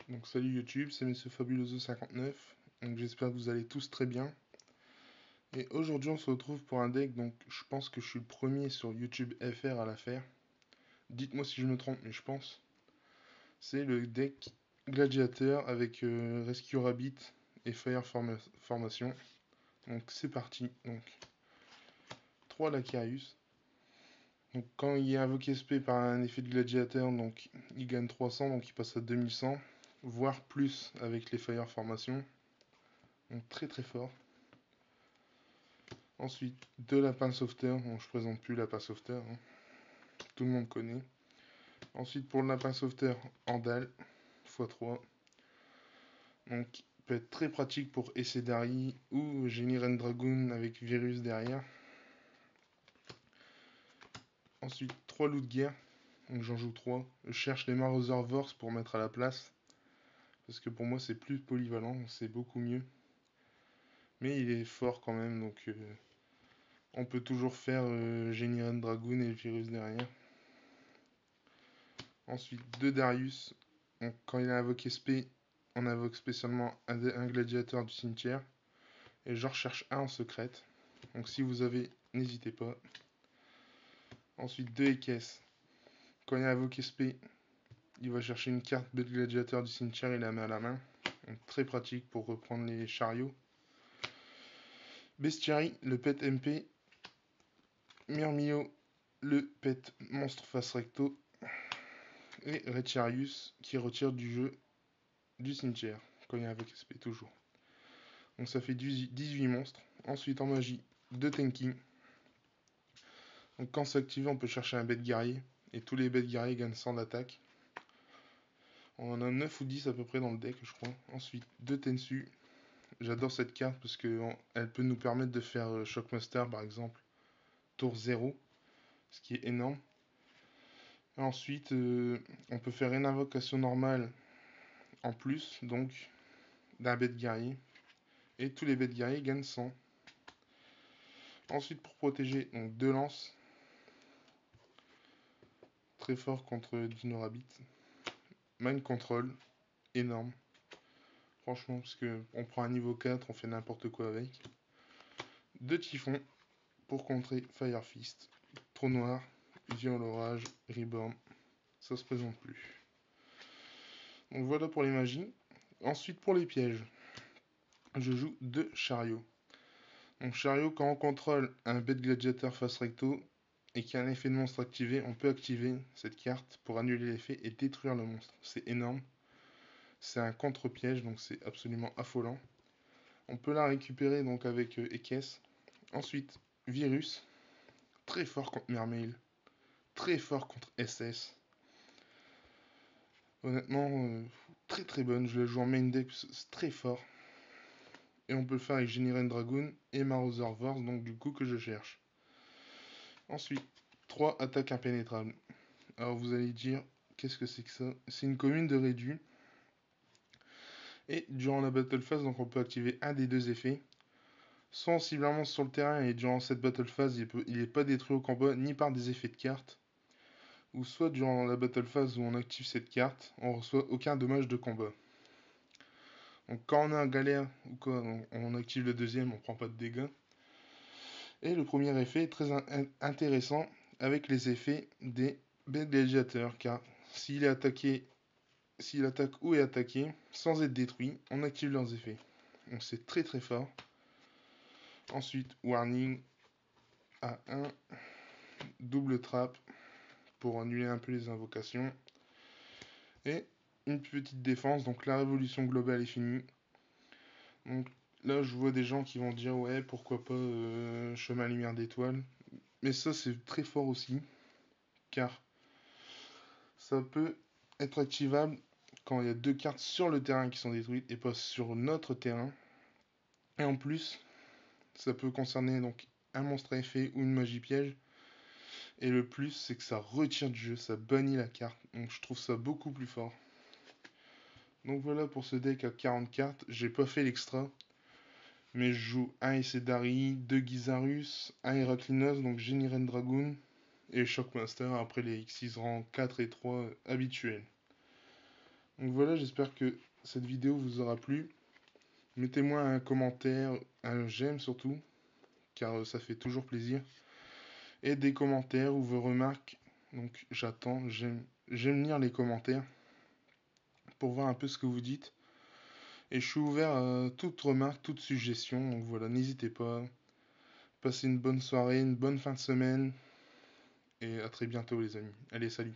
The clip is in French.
Donc salut YouTube, c'est Monsieur Fabuloso59. Donc j'espère que vous allez tous très bien. Et aujourd'hui on se retrouve pour un deck, donc je pense que je suis le premier sur YouTube FR à la faire. Dites-moi si je me trompe, mais je pense. C'est le deck Gladiateur avec Rescue Rabbit et Fire Formation. Donc c'est parti. Donc 3 Lacarius. Donc quand il est invoqué SP par un effet de Gladiateur, donc il gagne 300, donc il passe à 2100. Voire plus avec les Fire Formations. Donc très très fort. Ensuite, deux lapins sauveteurs. Bon, je présente plus lapin sauveteur. Tout le monde connaît. Ensuite, pour le lapin sauveteur, Andal, x3. Donc, peut être très pratique pour Essedari ou Génie Dragoon avec Virus derrière. Ensuite, 3 loups de guerre. Donc, j'en joue 3. Je cherche les Marauser Vorse pour mettre à la place. Parce que pour moi, c'est plus polyvalent. C'est beaucoup mieux. Mais il est fort quand même. Donc, on peut toujours faire Génie Dragoon et le Virus derrière. Ensuite, 2 Darius. Donc, quand il est invoqué SP, on invoque spécialement un gladiateur du cimetière. Et j'en recherche un en secrète. Donc si vous avez, n'hésitez pas. Ensuite, 2 Ekes. Quand il est invoqué SP, il va chercher une carte de gladiateur du cimetière et la met à la main. Donc, très pratique pour reprendre les chariots. Bestiary, le pet MP. Myrmio, le pet monstre face recto. Et Retiarius qui retire du jeu du cimetière. Quand il est invoqué SP, toujours. Donc ça fait 18 monstres. Ensuite en magie, 2 tanking. Donc quand c'est activé, on peut chercher un bête guerrier. Et tous les bêtes guerriers gagnent 100 d'attaque. On en a 9 ou 10 à peu près dans le deck, je crois. Ensuite, 2 Tensu. J'adore cette carte parce qu'elle peut nous permettre de faire Shockmaster par exemple, tour 0. Ce qui est énorme. Et ensuite, on peut faire une invocation normale en plus, donc, d'un bête guerrier. Et tous les bêtes guerriers gagnent 100. Ensuite, pour protéger, donc 2 lances. Très fort contre Dino Rabbit. Mind Control, énorme. Franchement, parce que on prend un niveau 4, on fait n'importe quoi avec. 2 typhons pour contrer Fire Fist. Trou noir, Viol Orage, Reborn. Ça se présente plus. Donc voilà pour les magies. Ensuite pour les pièges. Je joue 2 chariots. Donc chariot, quand on contrôle un bête gladiateur face recto et qu'il y a un effet de monstre activé, on peut activer cette carte pour annuler l'effet et détruire le monstre. C'est énorme. C'est un contre-piège, donc c'est absolument affolant. On peut la récupérer donc avec Ekes. Ensuite, Virus. Très fort contre Mermail. Très fort contre SS. Honnêtement, très très bonne. Je la joue en main deck, c'est très fort. Et on peut le faire avec Génie Dragoon et Marauser Vorse, donc du coup que je cherche. Ensuite, 3 attaques impénétrables. Alors vous allez dire, qu'est-ce que c'est que ça? C'est une commune de réduit. Et durant la battle phase, donc on peut activer un des 2 effets. Sensiblement sur le terrain et durant cette battle phase, il n'est pas détruit au combat ni par des effets de cartes. Ou soit durant la battle phase où on active cette carte, on reçoit aucun dommage de combat. Donc quand on est en galère ou quoi, on active le deuxième, on prend pas de dégâts. Et le premier effet est très intéressant avec les effets des bêtes gladiateurs, car s'il attaque ou est attaqué sans être détruit, on active leurs effets. Donc c'est très très fort. Ensuite, warning A1, double trappe pour annuler un peu les invocations. Et une petite défense, donc la révolution globale est finie. Donc là, je vois des gens qui vont dire ouais, pourquoi pas chemin lumière d'étoile. Mais ça, c'est très fort aussi, car ça peut être activable quand il y a 2 cartes sur le terrain qui sont détruites et pas sur notre terrain. Et en plus, ça peut concerner donc un monstre à effet ou une magie piège. Et le plus, c'est que ça retire du jeu, ça bannit la carte. Donc je trouve ça beaucoup plus fort. Donc voilà pour ce deck à 40 cartes. J'ai pas fait l'extra. Mais je joue un Essedari, 2 Gizarus, un Heraclinos, donc Génie Dragoon, et Shockmaster après les X6 rang 4 et 3 habituels. Donc voilà, j'espère que cette vidéo vous aura plu. Mettez-moi un commentaire, un j'aime surtout, car ça fait toujours plaisir. Et des commentaires ou vos remarques. Donc j'attends, j'aime lire les commentaires pour voir un peu ce que vous dites. Et je suis ouvert à toute remarque, toute suggestion. Donc voilà, n'hésitez pas. Passez une bonne soirée, une bonne fin de semaine. Et à très bientôt les amis. Allez, salut.